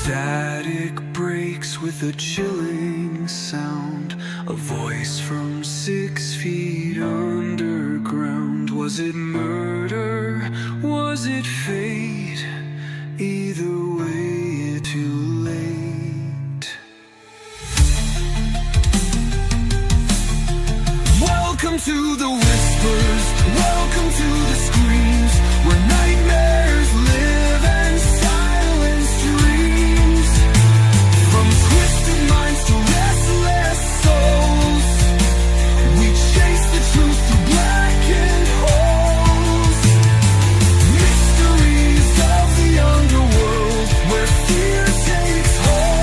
Static breaks with a chilling sound. A voice from 6 feet underground. Was it murder? Was it fate? Either way, it's too late. Welcome to the whispers. Welcome to the screams, where nightmares live and silence dreams. From twisted minds to restless souls, we chase the truth through blackened holes. Mysteries of the underworld, where fear takes hold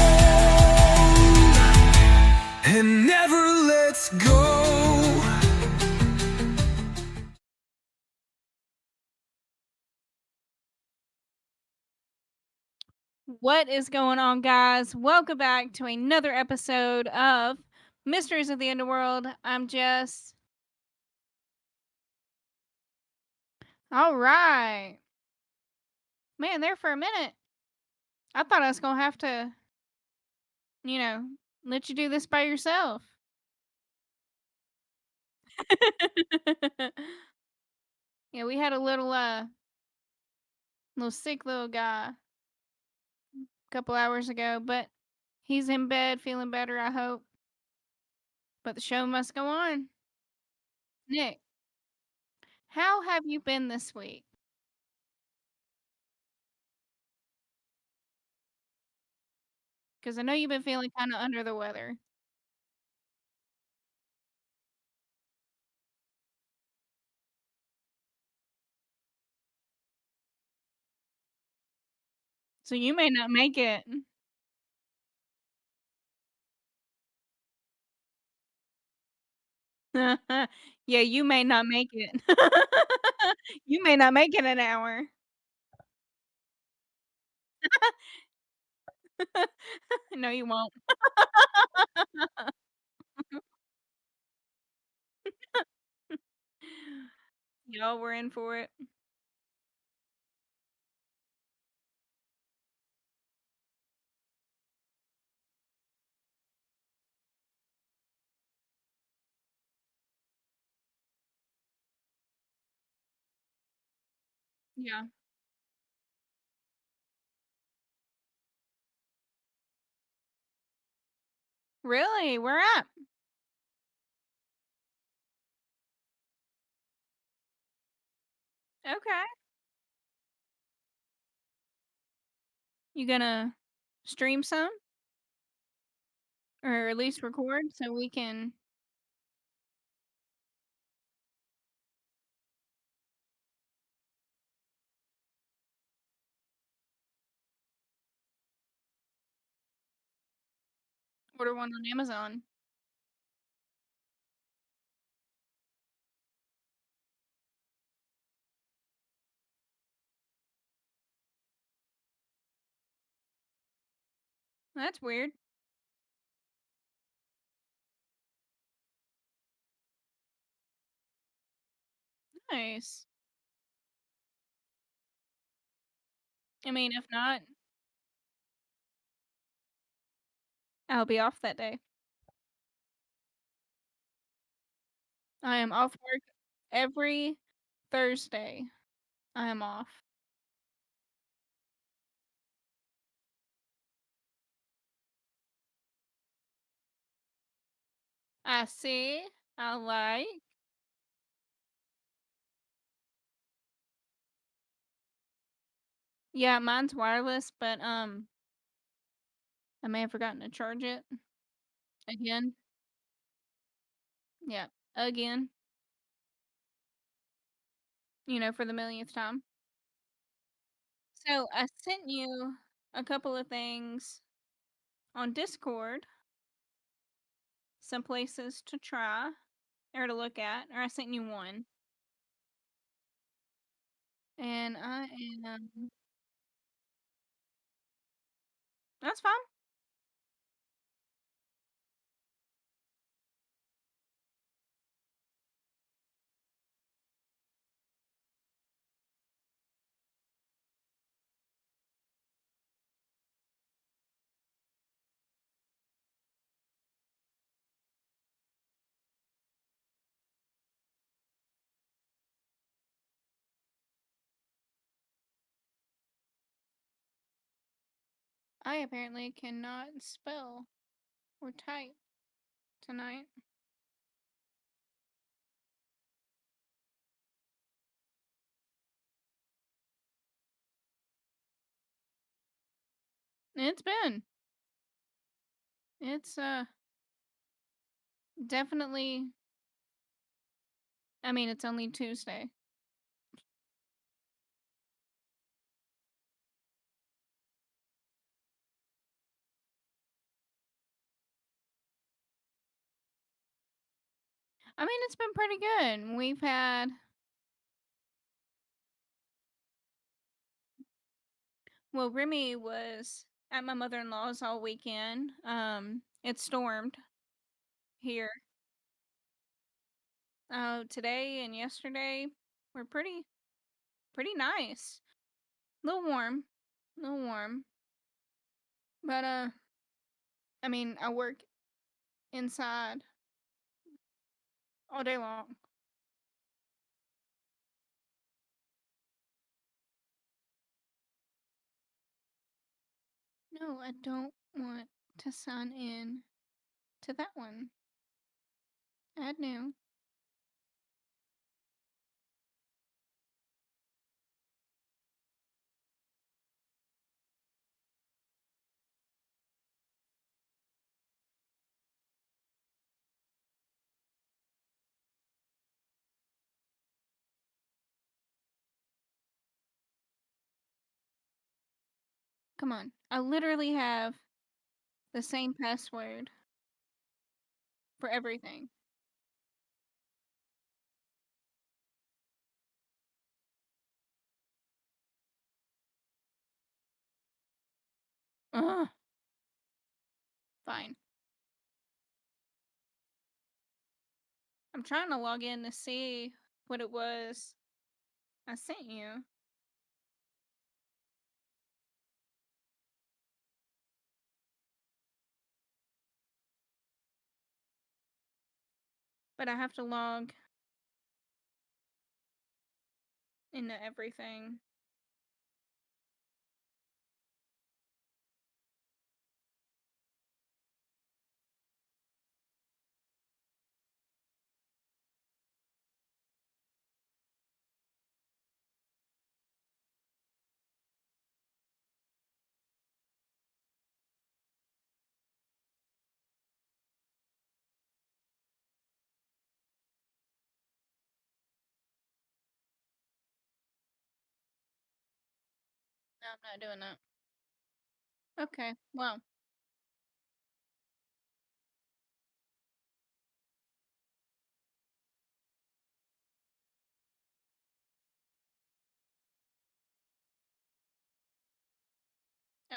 and never lets go. What is going on, guys? Welcome back to another episode of Mysteries of the Underworld. I'm Jess. All right. Man, there for a minute. I thought I was going to have to, you know, let you do this by yourself. Yeah, we had a little sick little guy a couple hours ago, but he's in bed feeling better, I hope. But the show must go on. Nick, how have you been this week? Because I know you've been feeling kind of under the weather. So you may not make it. Yeah, you may not make it. You may not make it an hour. No, you won't. Y'all were in for it. Yeah. Really? Where at? Okay. You gonna stream some? Or at least record so we can. Order one on Amazon? That's weird. Nice. I mean, if not, I'll be off that day. I am off work every Thursday. I am off. I see. I like. Yeah, mine's wireless, but I may have forgotten to charge it again. Yeah, again. For the millionth time. So I sent you a couple of things on Discord, some places to try or to look at, or I sent you one. And I am that's fine. I apparently cannot spell or type tonight. It's been. It's definitely, I mean, it's only Tuesday. I mean, it's been pretty good. We've had, well, Remy was at my mother-in-law's all weekend. It stormed here. Today and yesterday were pretty nice. A little warm, a little warm. But I mean, I work inside all day long. No, I don't want to sign in to that one. Add new. Come on. I literally have the same password for everything. Ugh. Fine. I'm trying to log in to see what it was I sent you, but I have to log into everything. No, I'm not doing that. Okay, well,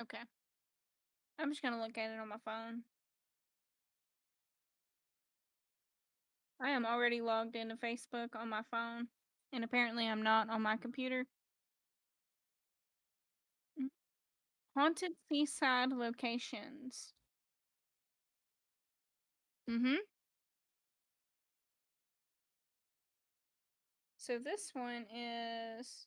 okay. I'm just gonna look at it on my phone. I am already logged into Facebook on my phone, and apparently I'm not on my computer. Mm. Haunted seaside locations. Mm-hmm. So this one is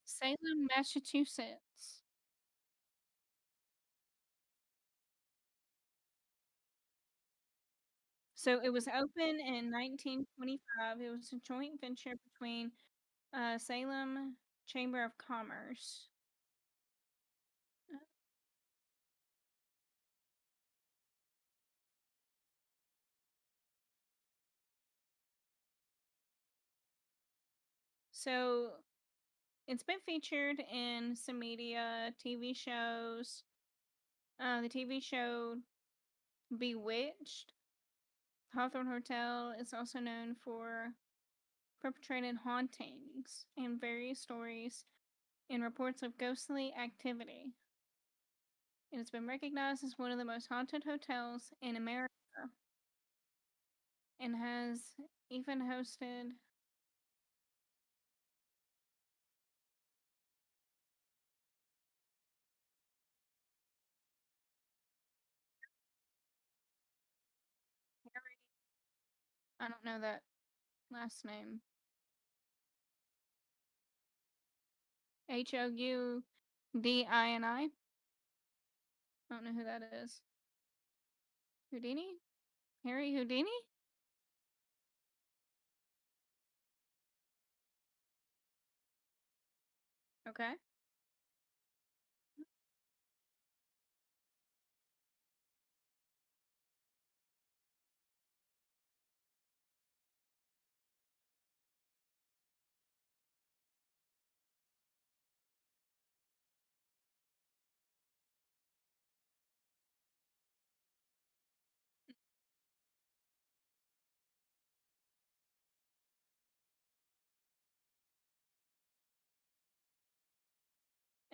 Salem, Massachusetts. So it was open in 1925. It was a joint venture between Salem Chamber of Commerce. Uh, So it's been featured in some media, TV shows. The TV show Bewitched. Hawthorne Hotel is also known for perpetrated hauntings and various stories and reports of ghostly activity. It has been recognized as one of the most haunted hotels in America and has even hosted Harry. I don't know that last name. Houdini. I don't know who that is. Houdini? Harry Houdini? Okay.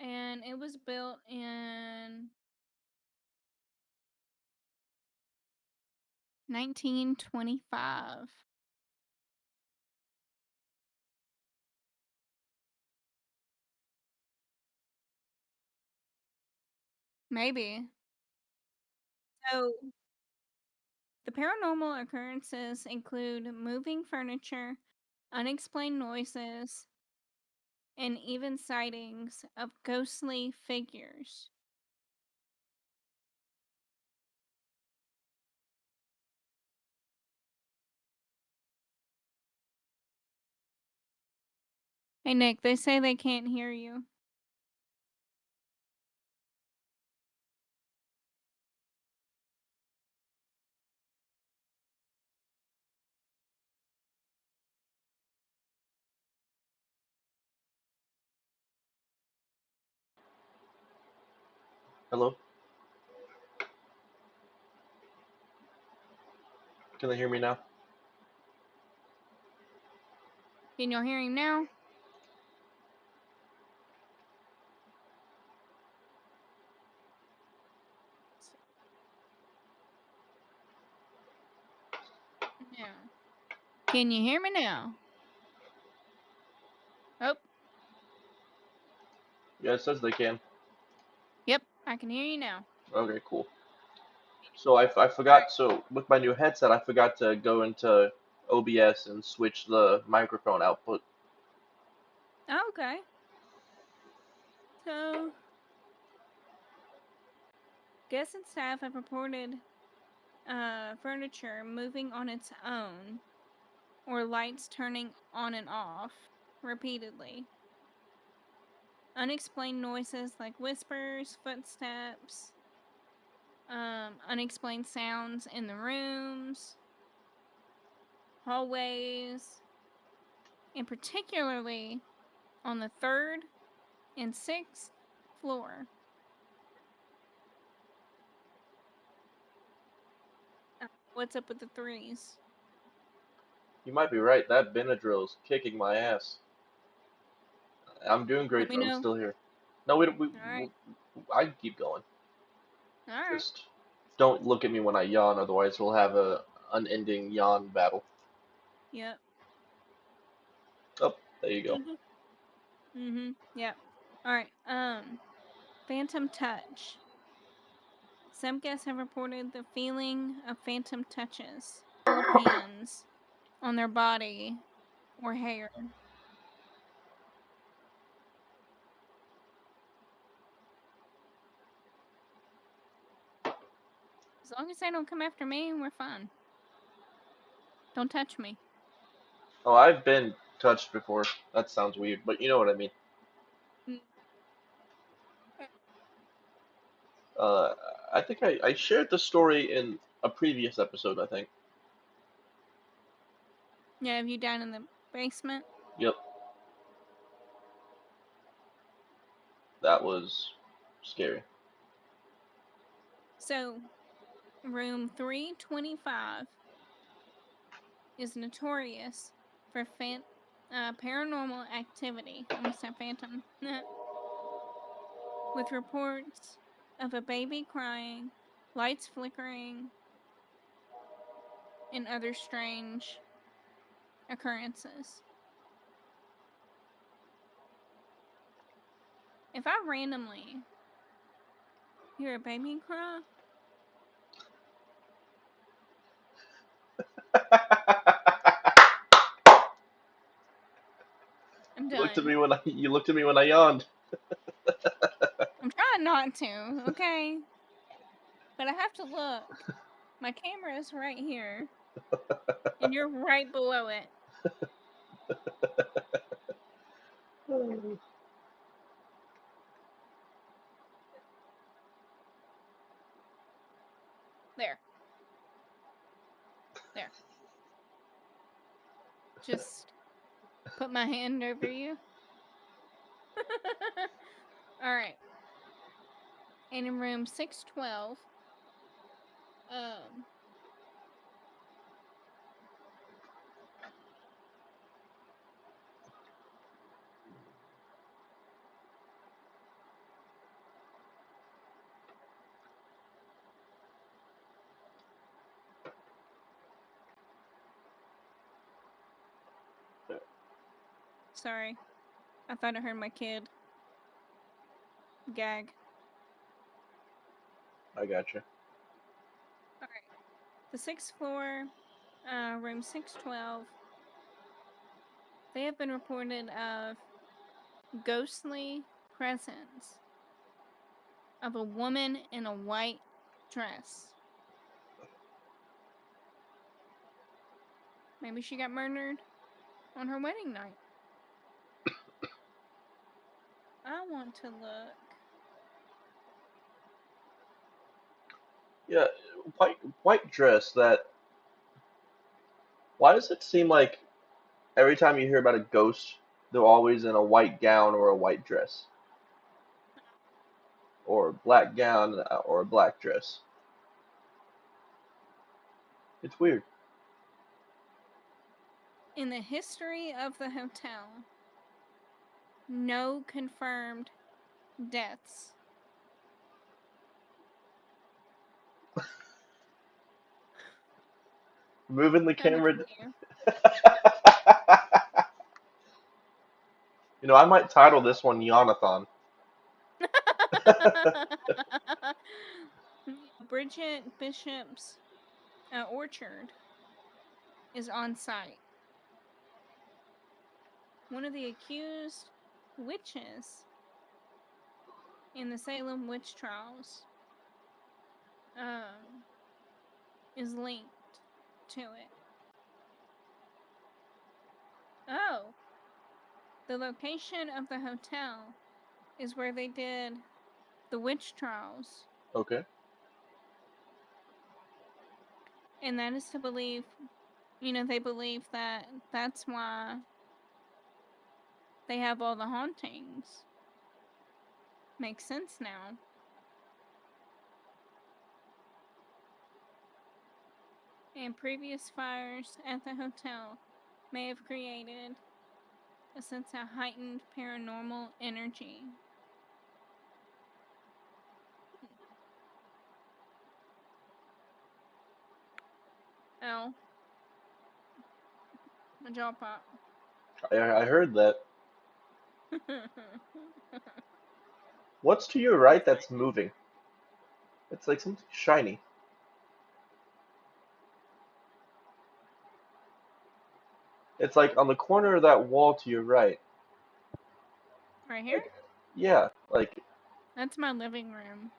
And it was built in 1925. Maybe. So the paranormal occurrences include moving furniture, unexplained noises, and even sightings of ghostly figures. Hey Nick, they say they can't hear you. Hello? Can they hear me now? Can y'all hear him now? No. Can you hear me now? Oh, Yeah, it says they can. yep, I can hear you now. Okay, cool. So I All right. forgot, so with my new headset, I forgot to go into OBS and switch the microphone output. Okay. So, guests and staff have reported furniture moving on its own or lights turning on and off repeatedly. Unexplained noises like whispers, footsteps, unexplained sounds in the rooms, hallways, and particularly on the third and sixth floor. What's up with the threes? You might be right, that Benadryl's kicking my ass. I'm doing Let great me though, I'm know. still here. No, All right. I can keep going. All right. Just don't look at me when I yawn, otherwise we'll have a unending yawn battle. Yep. Oh, there you go. Yep. All right. Phantom touch. Some guests have reported the feeling of phantom touches, cold hands on their body or hair. As long as they don't come after me, we're fine. Don't touch me. Oh, I've been touched before. That sounds weird, but you know what I mean. Mm. Uh, I think I shared the story in a previous episode, I think. Yeah, have you down in the basement? Yep, that was scary. So, room 325 is notorious for paranormal activity. I almost said phantom. With reports of a baby crying, lights flickering, and other strange occurrences. If I randomly hear a baby cry, I'm You looked at done. me when I yawned. I'm trying not to, okay? But I have to look. My camera is right here, and you're right below it. There. There. Just put my hand over you. Alright. And in room 612, um, sorry. I thought I heard my kid gag. I gotcha. Alright. The 6th floor, room 612, they have been reported of ghostly presence of a woman in a white dress. Maybe she got murdered on her wedding night. I want to look. Yeah, white dress. Why does it seem like every time you hear about a ghost, they're always in a white gown or a white dress, or a black gown or a black dress? It's weird. In the history of the hotel, no confirmed deaths. Moving the Coming camera. from you. You know, I might title this one Yawnathon. Bridget Bishop's orchard is on site. One of the accused witches in the Salem witch trials um, is linked to it. Oh, the location of the hotel is where they did the witch trials, Okay. and that is to believe, they believe that that's why they have all the hauntings. Makes sense now. And previous fires at the hotel may have created a sense of heightened paranormal energy. Oh, my jaw pop. I heard that. What's to your right that's moving? It's like something shiny. It's like on the corner of that wall to your right. Right here? Like, yeah, like That's my living room.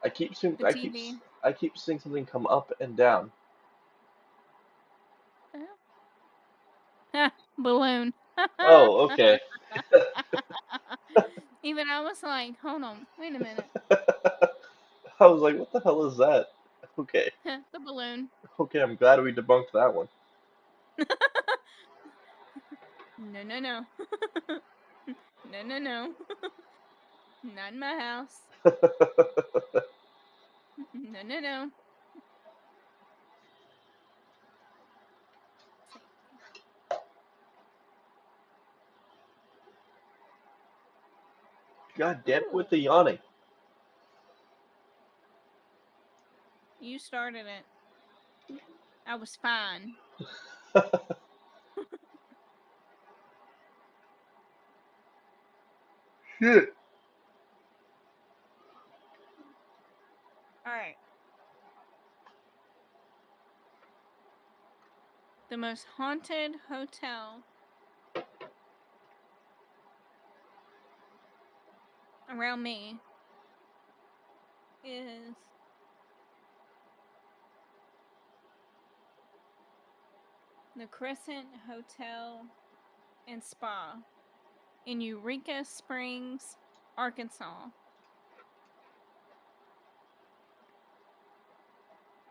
I keep seeing, The TV. I keep seeing something come up and down. Oh. Balloon. Oh, okay. Even I was like, hold on, wait a minute. I was like, what the hell is that? Okay, The balloon. okay, I'm glad we debunked that one. No, no, no. No, no, no. Not in my house. No, no, no. Let's see. God damn it with Ooh, the yawning. you started it. I was fine. Shit. All right. The most haunted hotel around me is the Crescent Hotel and Spa in Eureka Springs, Arkansas.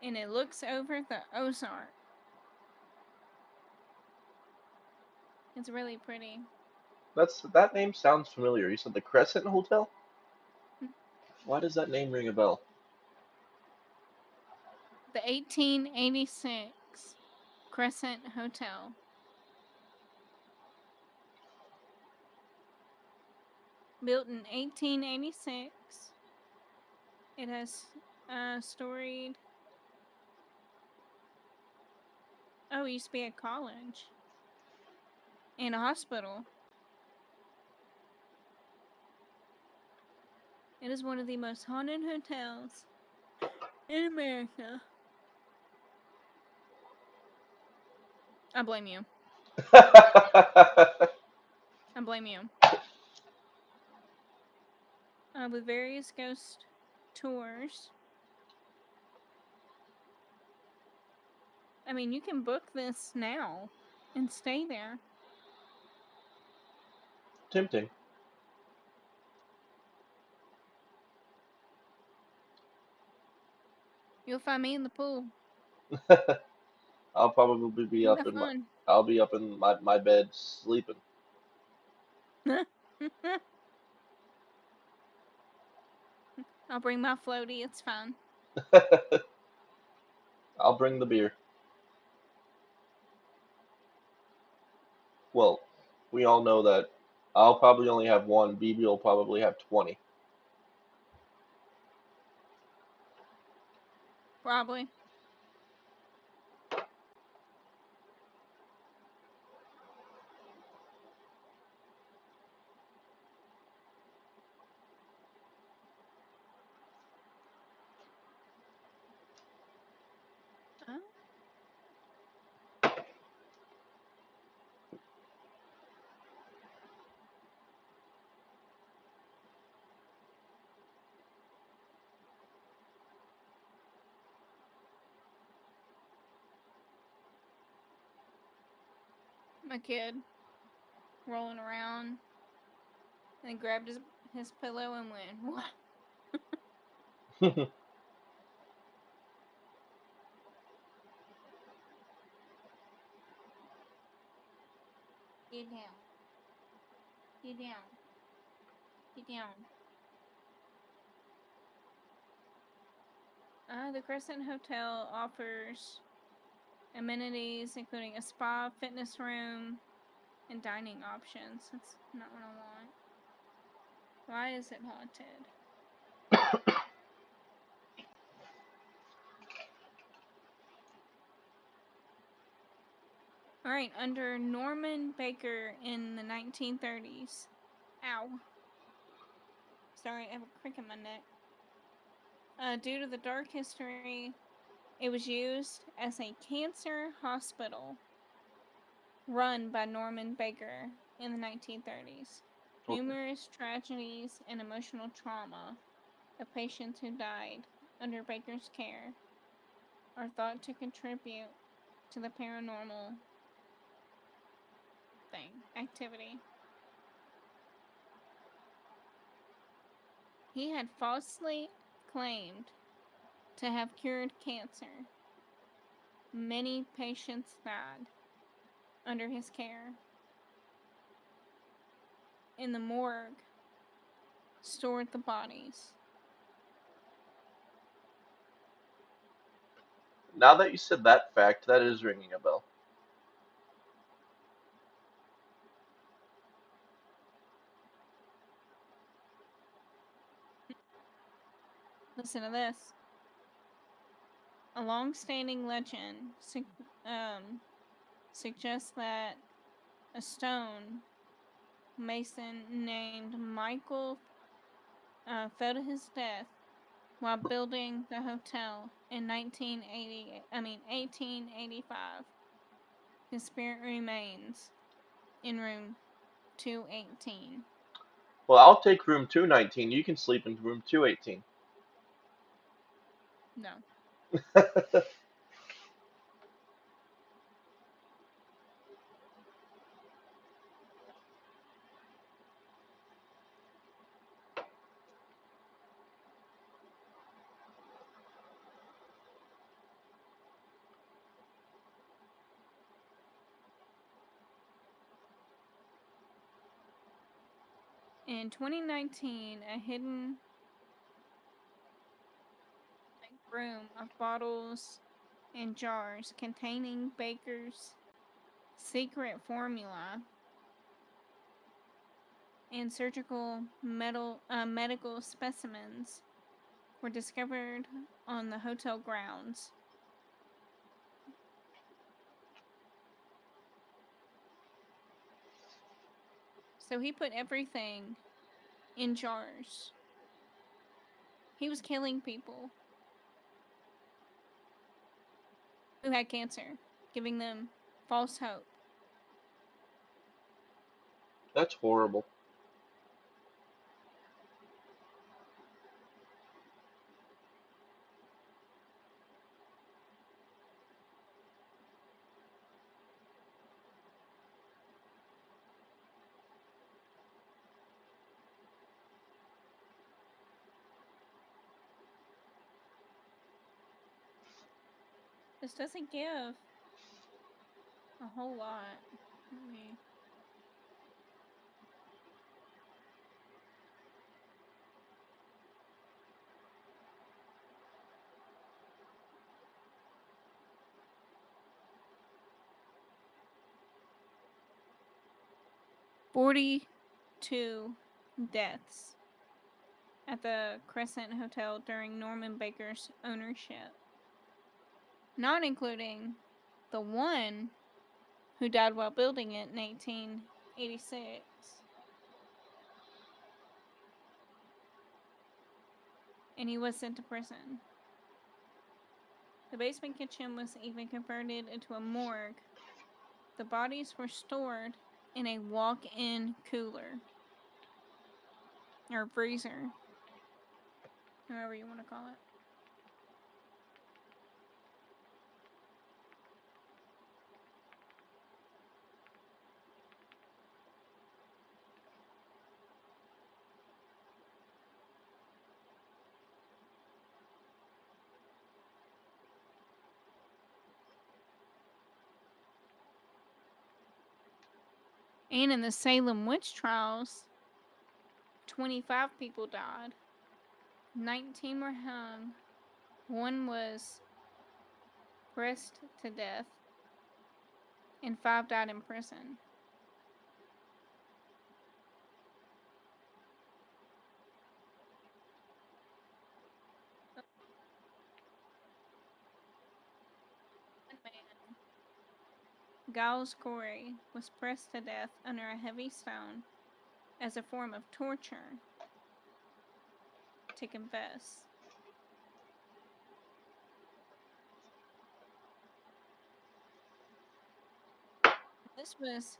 And it looks over the Ozark. It's really pretty. That name sounds familiar. You said the Crescent Hotel? Mm. Why does that name ring a bell? The 1886 Crescent Hotel. Built in 1886. It has storied. Oh, it used to be a college and a hospital. It is one of the most haunted hotels in America. I blame you. I blame you. With various ghost tours. I mean, you can book this now and stay there. Tempting. You'll find me in the pool. I'll probably be Ain't up that in my fun? I'll be up in my bed sleeping. I'll bring my floaty. It's fine. I'll bring the beer. Well, we all know that I'll probably only have one. BB will probably have 20. Probably. Oh, my kid rolling around and grabbed his pillow and went, "What?" Get down. Get down. Get down. The Crescent Hotel offers amenities including a spa, fitness room, and dining options. That's not what I want. Why is it haunted? All right, under Norman Baker in the 1930s. Ow. Sorry, I have a crick in my neck. Due to the dark history, it was used as a cancer hospital run by Norman Baker in the 1930s. Okay. Numerous tragedies and emotional trauma of patients who died under Baker's care are thought to contribute to the paranormal activity. He had falsely claimed to have cured cancer. Many patients died under his care. In the morgue, stored the bodies. Now that you said that fact, that is ringing a bell. Listen to this. A long-standing legend suggests that a stone mason named Michael fell to his death while building the hotel in 1885. His spirit remains in room 218. Well, I'll take room 219. You can sleep in room 218. No. In 2019, a hidden room of bottles and jars containing Baker's secret formula and surgical medical specimens were discovered on the hotel grounds. So he put everything in jars. He was killing people who had cancer, giving them false hope. That's horrible. This doesn't give a whole lot. Let me. "42 deaths at the Crescent Hotel during Norman Baker's ownership, not including the one who died while building it in 1886. And he was sent to prison. The basement kitchen was even converted into a morgue. The bodies were stored in a walk-in cooler, or freezer, however you want to call it. And in the Salem witch trials, 25 people died. 19 were hung. One was pressed to death. And 5 died in prison. One man, Giles Corey, was pressed to death under a heavy stone as a form of torture to confess. This was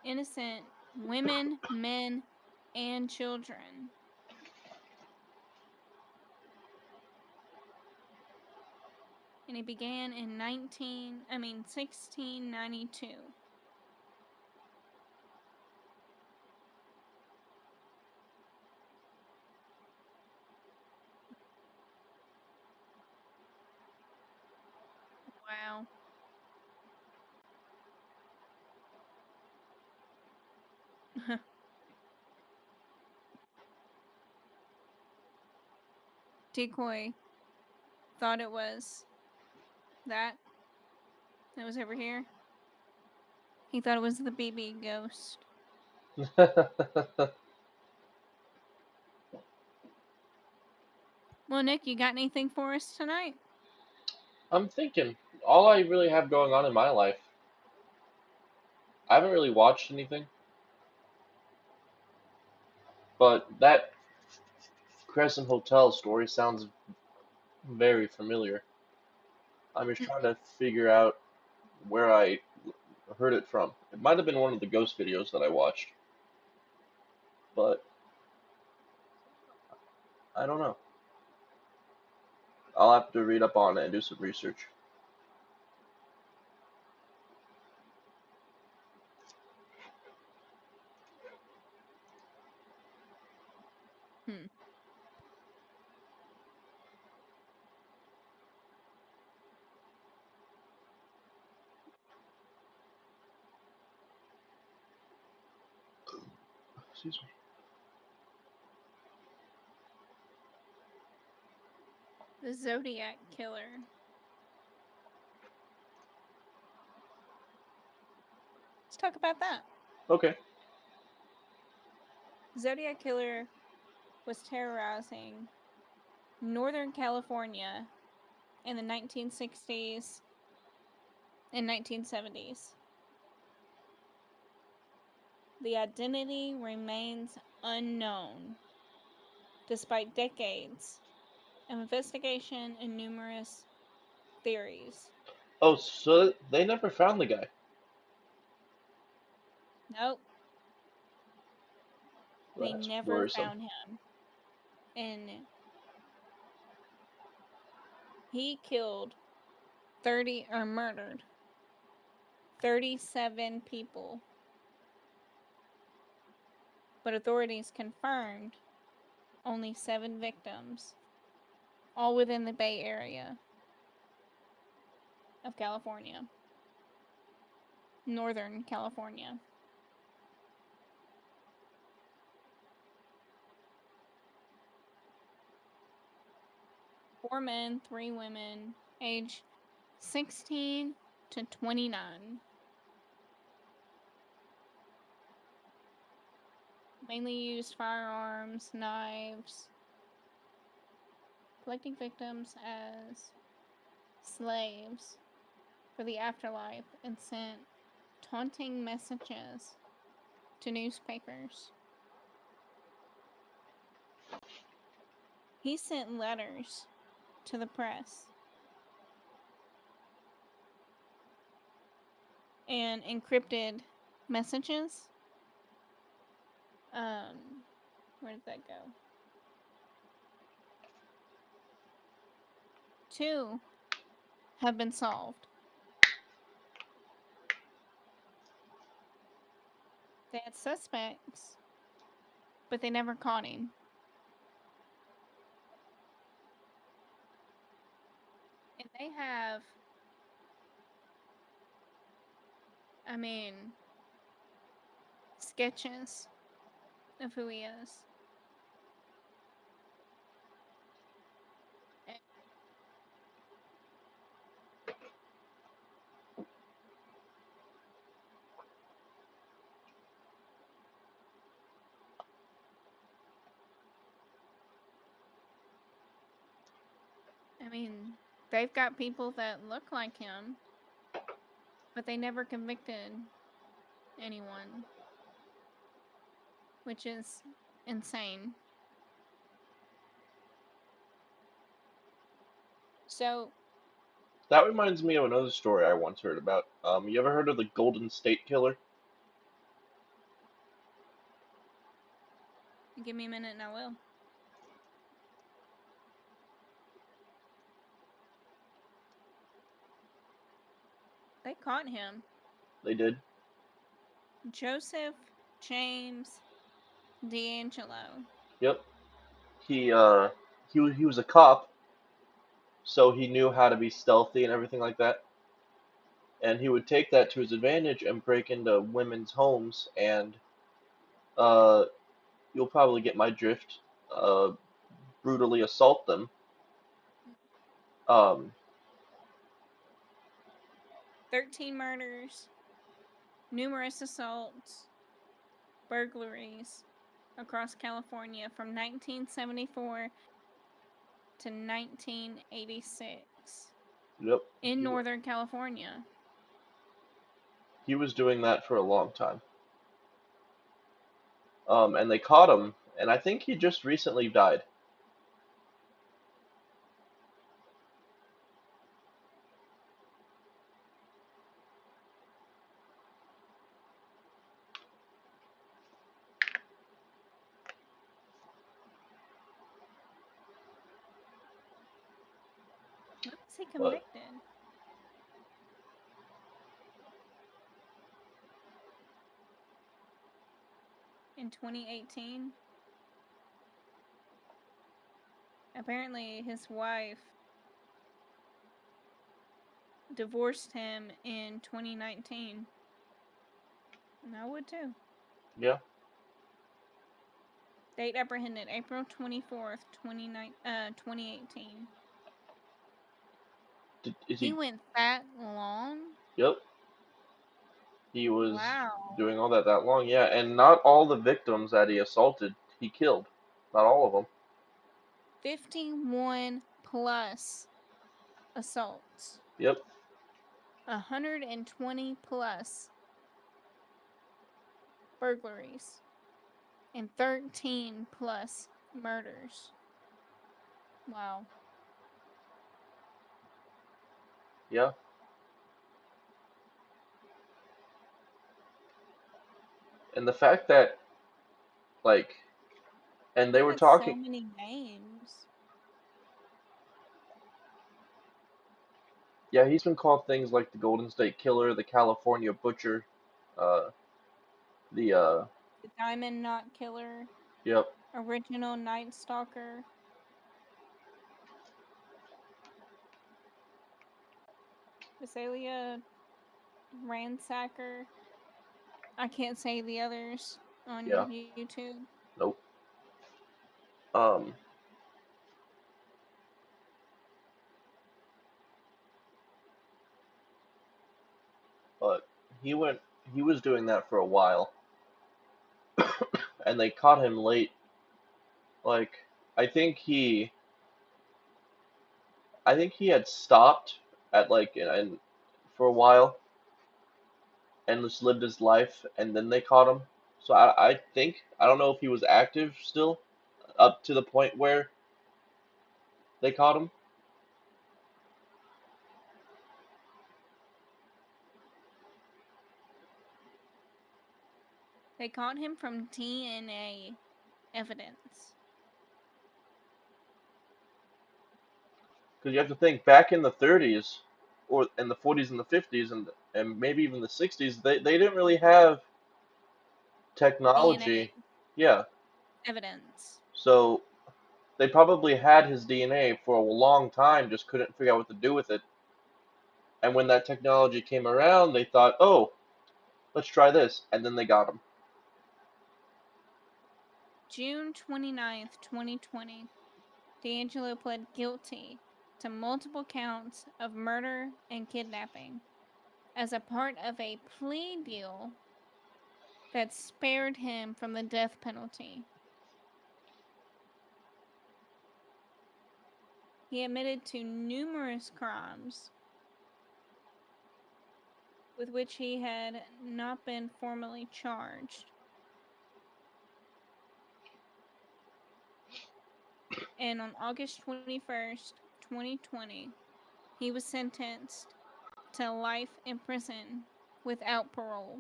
innocent women, men, and children. And it began in 1692. Wow. Decoy thought it was that was over here. He thought it was the BB ghost. Well, Nick, you got anything for us tonight? I'm thinking, all I really have going on in my life, I haven't really watched anything, but that Crescent Hotel story sounds very familiar. I'm just trying to figure out where I heard it from. It might have been one of the ghost videos that I watched, but I don't know. I'll have to read up on it and do some research. Hmm. Excuse me. The Zodiac Killer. Let's talk about that. Okay. Zodiac Killer was terrorizing Northern California in the 1960s and 1970s. The identity remains unknown despite decades of investigation and numerous theories. Oh, so they never found the guy. Nope, they That's never worrisome. found him. And he killed 30 or murdered 37 people. But authorities confirmed only 7 victims, all within the Bay Area of California, Northern California. Four men, 3 women, age 16 to 29. Mainly used firearms, knives, collecting victims as slaves for the afterlife, and sent taunting messages to newspapers. He sent letters to the press and encrypted messages. Where did that go? 2 have been solved. They had suspects, but they never caught him. And they have, I mean, sketches of who he is. And, I mean, they've got people that look like him, but they never convicted anyone, which is insane. So, That reminds me of another story I once heard about. You ever heard of the Golden State Killer? give me a minute and I will. They caught him. They did. Joseph James D'Angelo. Yep. He was a cop, so he knew how to be stealthy and everything like that. And he would take that to his advantage and break into women's homes and uh, you'll probably get my drift. Uh, brutally assault them. Um, 13 murders, numerous assaults, burglaries across California from 1974 to 1986 Yep. in Northern California. He was doing that for a long time. And they caught him, and I think he just recently died. When was he But convicted? In 2018. Apparently, his wife divorced him in 2019. And I would too. yeah, Date apprehended April 24th, 2018. is He he? went that long? Yep, he was Wow. doing all that long. Yeah, and not all the victims that he assaulted, he killed. Not all of them. 51 plus assaults. Yep. 120 plus burglaries. And 13 plus murders. Wow. Yeah. And the fact that like, and He they were had so talking. many names. Yeah, he's been called things like the Golden State Killer, the California Butcher, uh, the. The Diamond Knot Killer, Yep. Original Night Stalker, Visalia Ransacker. I can't say the others on Yeah. YouTube. Nope. Um, but he went. He was doing that for a while, and they caught him late. Like, I think he. I think he had stopped at like and for a while and just lived his life, and then they caught him. So I think I don't know if he was active still up to the point where they caught him. They caught him from DNA evidence. Because you have to think back in the 30s, or in the 40s and the 50s, and maybe even the 60s, they didn't really have DNA technology. Yeah, evidence. so they probably had his DNA for a long time, just couldn't figure out what to do with it. And when that technology came around, they thought, oh, let's try this, and then they got him. June 29th, 2020. D'Angelo pled guilty to multiple counts of murder and kidnapping as a part of a plea deal that spared him from the death penalty. He admitted to numerous crimes with which he had not been formally charged. And on August 21st, 2020, he was sentenced to life in prison without parole.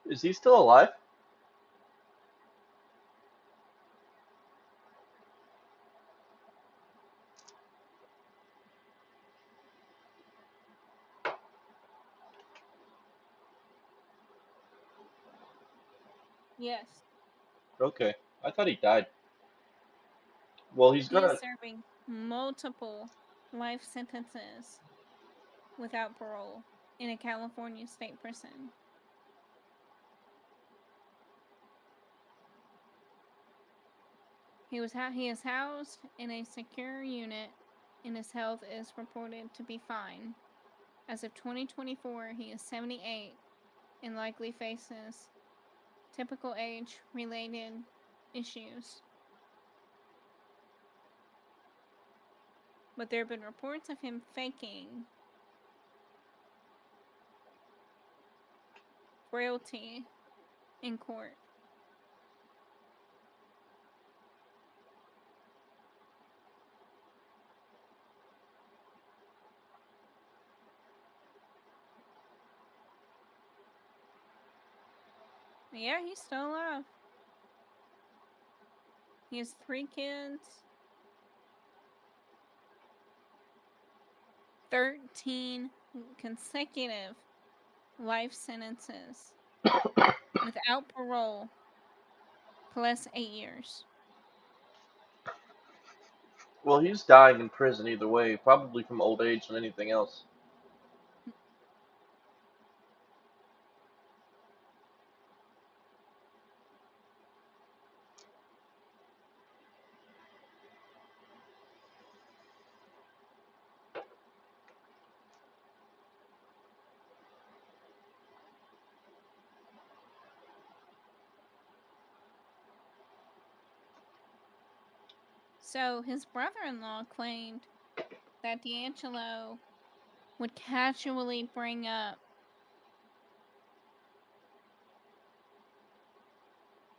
Is he still alive? Yes, Okay, I thought he died. Well, he's he is gonna. serving multiple life sentences without parole in a California state prison. He is housed in a secure unit, and his health is reported to be fine. As of 2024, he is 78 and likely faces typical age-related issues. But there have been reports of him faking frailty in court. Yeah, he's still alive. He has 3 kids, 13 consecutive life sentences without parole, plus 8 years. Well, he's dying in prison either way, probably from old age than anything else. So his brother in law claimed that D'Angelo would casually bring up,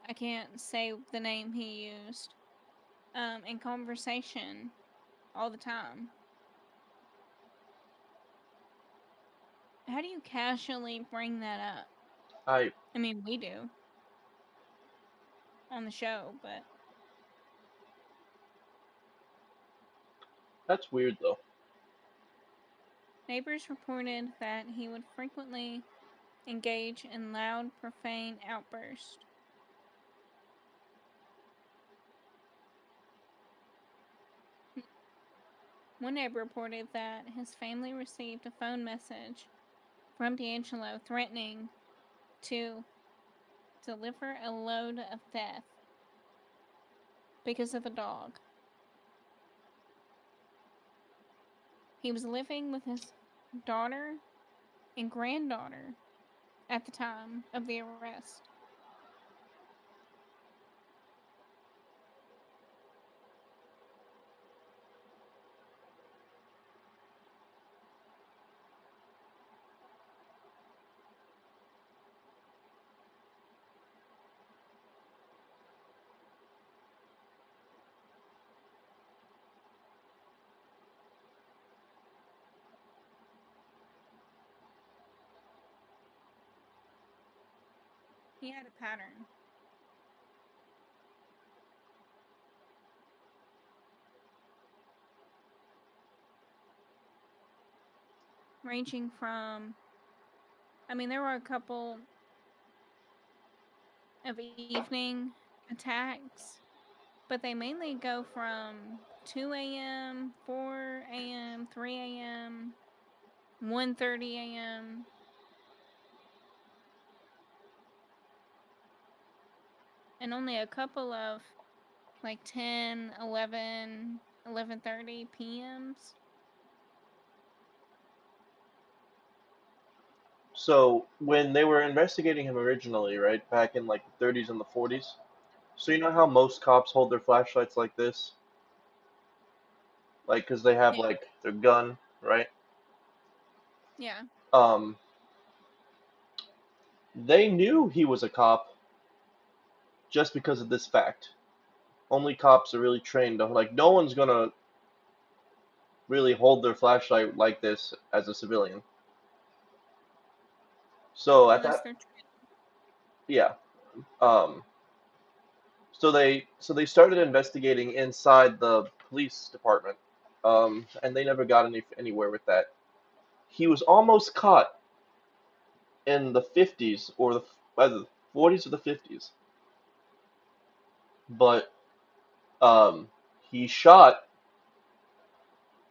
I can't say the name he used, in conversation all the time. How do you casually bring that up? I I mean, we do on the show, but That's weird though. neighbors reported that he would frequently engage in loud, profane outbursts. One neighbor reported that his family received a phone message from D'Angelo threatening to deliver a load of death because of a dog. He was living with his daughter and granddaughter at the time of the arrest. He had a pattern, ranging from, I mean, there were a couple of evening attacks, but they mainly go from 2 a.m., 4 a.m., 3 a.m., 1:30 a.m., and only a couple of like 10, 11, 11:30 p.m.s. So when they were investigating him originally, right, back in like the 30s and the 40s, so you know how most cops hold their flashlights like this, like because they have Yeah, like their gun, right? yeah. Um, they knew he was a cop just because of this fact. Only cops are really trained to like no one's gonna really hold their flashlight like this as a civilian. So at Unless that, they're yeah. Um, so they started investigating inside the police department, and they never got anywhere with that. He was almost caught in the 50s or the either the 40s or the 50s, but um, he shot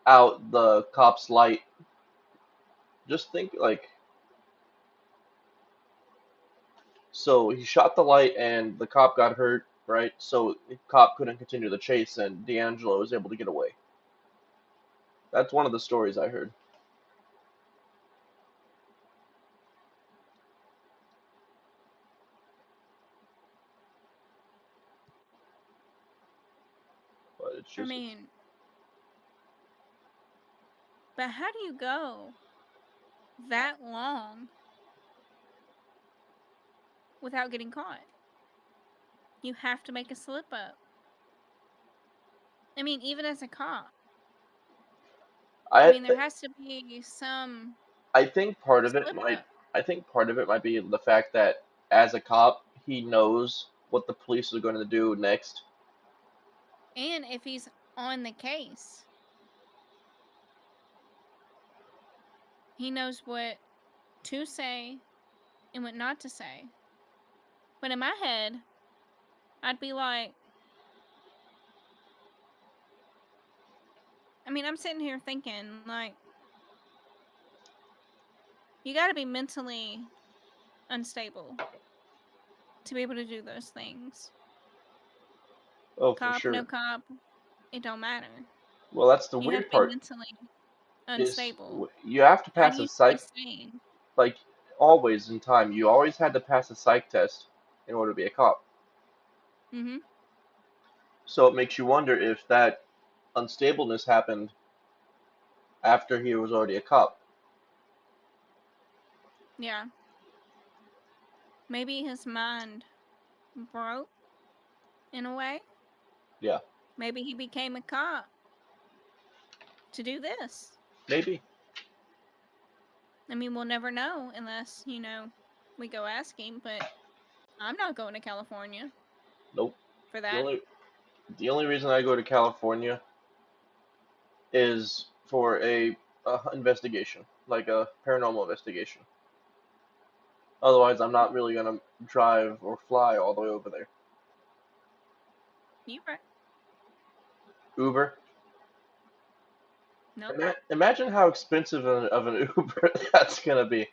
out the cop's light. Just think like so he shot the light and the cop got hurt, right? So the cop couldn't continue the chase and D'Angelo was able to get away. That's one of the stories I heard. It's I just mean, but how do you go that long without getting caught? You have to make a slip up. I mean, even as a cop, I I mean, there has to be some I think part of it slip might up. I think part of it might be the fact that as a cop, he knows what the police are going to do next. And if he's on the case, he knows what to say and what not to say. But in my head, I'd be like, I mean, I'm sitting here thinking, like, you got to be mentally unstable to be able to do those things. Oh, for Cop, no sure. cop, it don't matter. Well, that's the You have weird to be part mentally is unstable. you have to How do pass a you stay psych sane? like always in time. You always had to pass a psych test in order to be a cop. Mm-hmm. So it makes you wonder if that unstableness happened after he was already a cop. Yeah. Maybe his mind broke in a way. Yeah, Maybe he became a cop to do this. maybe. I mean, we'll never know unless, we go ask him, but I'm not going to California Nope. for The that. only reason I go to California is for a investigation, like a paranormal investigation. Otherwise, I'm not really gonna drive or fly all the way over there. You right. Uber. Nope. Imagine how expensive of an Uber that's gonna be.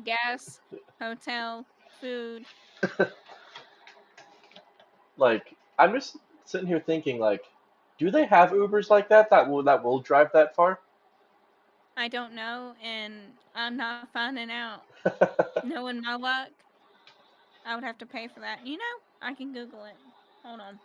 Gas, hotel, food. Like, I'm just sitting here thinking, like, do they have Ubers like that will drive that far? I don't know, and I'm not finding out. Knowing my luck, I would have to pay for that. I can Google it. Hold on.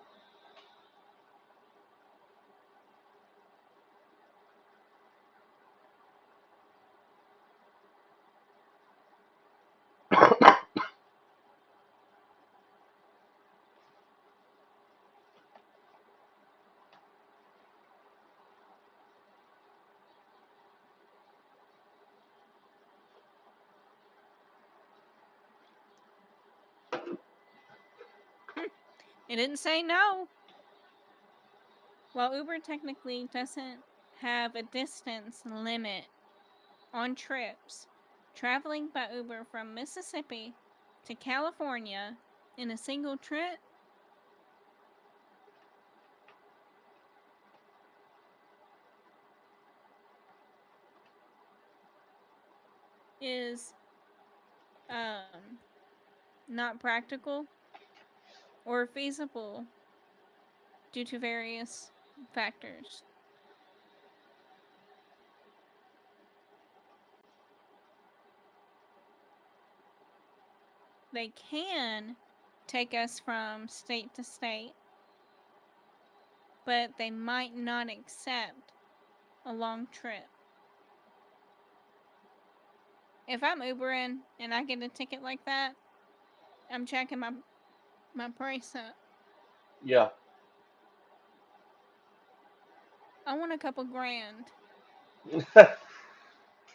It didn't say no. While Uber technically doesn't have a distance limit on trips, traveling by Uber from Mississippi to California in a single trip is um not practical or feasible due to various factors. They can take us from state to state, but they might not accept a long trip. If I'm Ubering and I get a ticket like that, I'm checking my price up. Yeah. I want a couple grand.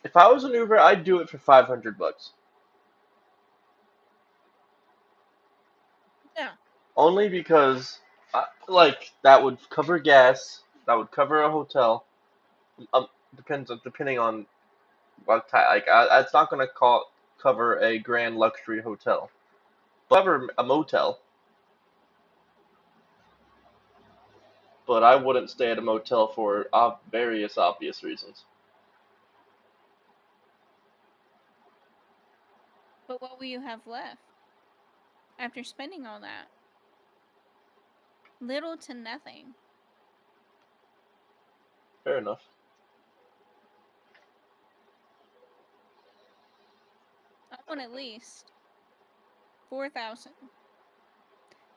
If I was an Uber, I'd do it for 500 bucks. Yeah. Only because, like, that would cover gas, that would cover a hotel. Um, depending on what type. Like, it's not gonna cover a grand luxury hotel. Cover a motel, but I wouldn't stay at a motel for various obvious reasons. But what will you have left after spending all that? Little to nothing. Fair enough. I want at least 4,000.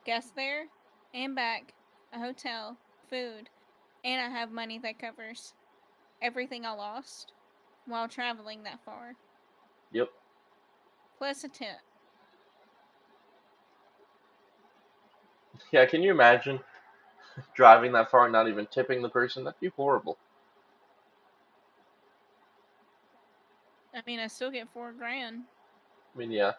Guess there and back, a hotel, food, and I have money that covers everything I lost while traveling that far, Yep. plus a tip. Yeah, can you imagine driving that far and not even tipping the person? That'd be horrible. I mean, I still get $4,000. I mean, yeah.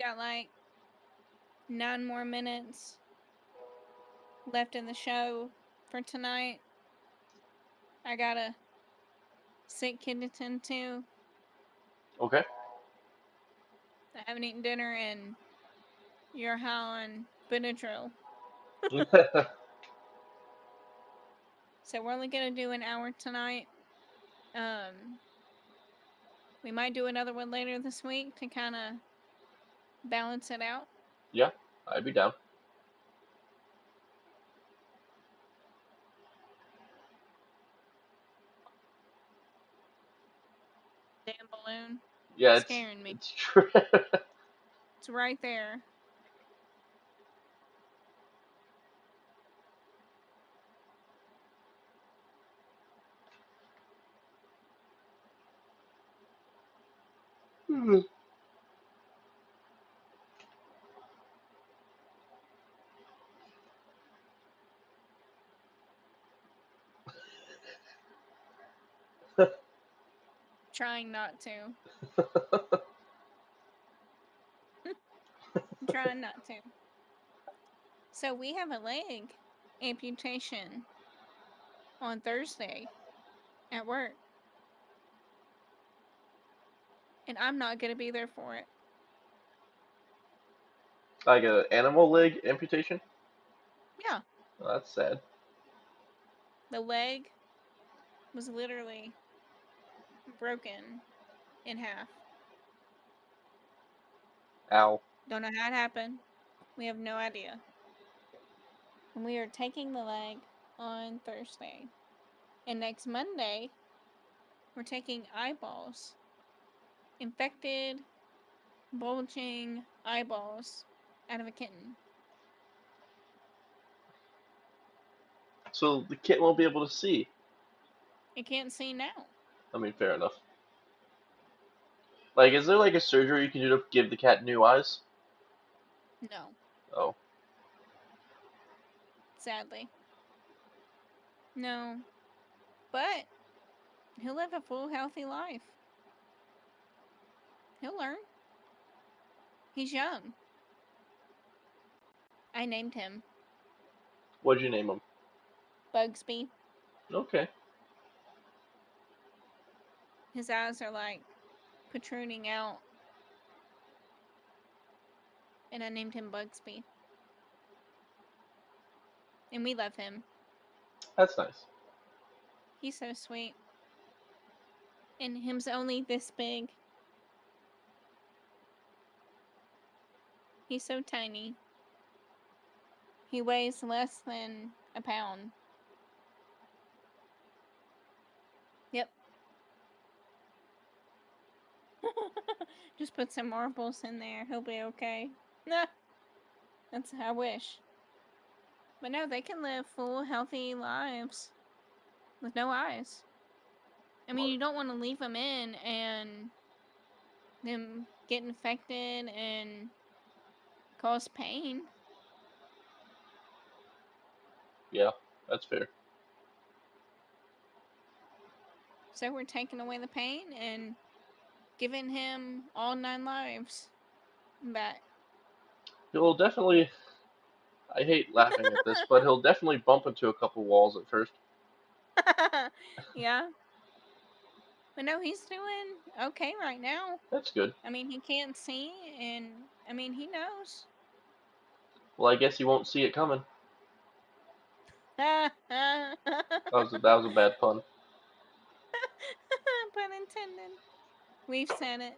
Got like 9 more minutes left in the show for tonight. I got a sick kid to tend to. Okay. I haven't eaten dinner and you're high on Benadryl. So we're only gonna do an hour tonight. Um, we might do another one later this week to kind of balance it out. Yeah, I'd be down. Damn balloon, Yeah, scaring me. it's true. It's right there. Trying not to. Trying not to. So we have a leg amputation on Thursday at work, and I'm not gonna be there for it. Like an animal leg amputation? Yeah, Oh, that's sad. the leg was literally broken in half. Ow. Don't know how it happened. We have no idea. And we are taking the leg on Thursday. And next Monday, we're taking eyeballs. Infected, bulging eyeballs out of a kitten. So the kid won't be able to see. It can't see now. I mean, fair enough. Like, is there like a surgery you can do to give the cat new eyes? No, Oh, sadly. No. But he'll live a full, healthy life. He'll learn. He's young. I named him what'd you name him? Bugsby. Okay, His eyes are like protruding out, and I named him Bugsby. And we love him. that's nice. He's so sweet. And him's only this big. He's so tiny. He weighs less than a pound. Yep. Just put some marbles in there. He'll be okay. Nah, that's I wish. But no, they can live full, healthy lives with no eyes. I mean, Well, you don't want to leave them in and them get infected and cause pain. yeah, that's fair. So we're taking away the pain and giving him all 9 lives back. He'll definitely. I hate laughing at this, but he'll definitely bump into a couple walls at first. Yeah. But no, he's doing okay right now. That's good. I mean, he can't see, and I mean, he knows. Well, I guess he won't see it coming. Pun That was a bad pun. intended. We've said it.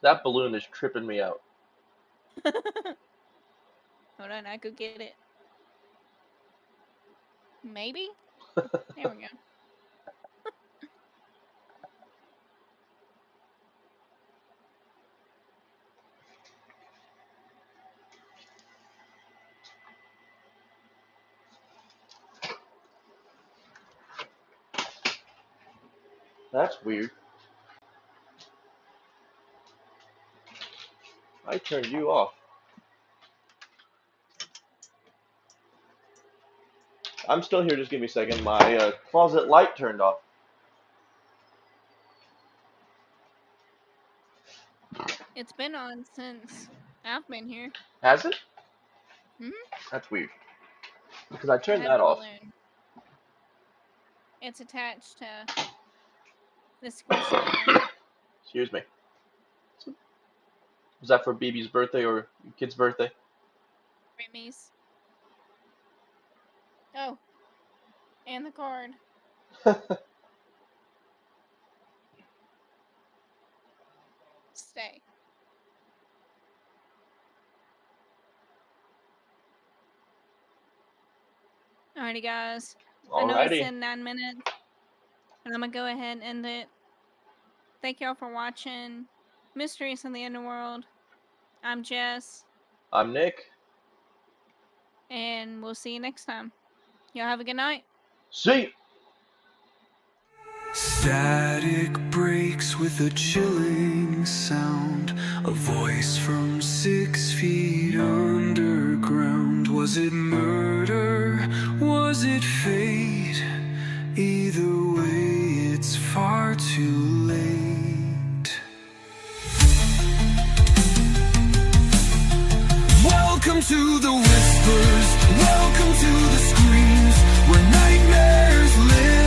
That balloon is tripping me out. Hold on, I could get it. Maybe? There we go. That's weird. I turned you off. I'm still here. Just give me a second. My closet light turned off. It's been on since I've been here. Has it? Hmm. That's weird. Because I I turned have that the off. balloon. It's attached to the squishy Excuse me. Was that for BB's birthday or your kid's birthday? Remy's. Oh, and the card. Stay. Alrighty, guys. I know it's Alrighty. in 9 minutes, and I'm gonna go ahead and end it. Thank y'all for watching Mysteries in the Underworld. I'm Jess, I'm Nick. and we'll see you next time. Y'all have a good night. See. Static breaks with a chilling sound. A voice from 6 feet underground. Was it murder? Was it fate? Either way, it's far too late. Welcome to the whispers. Welcome to the screams where nightmares live.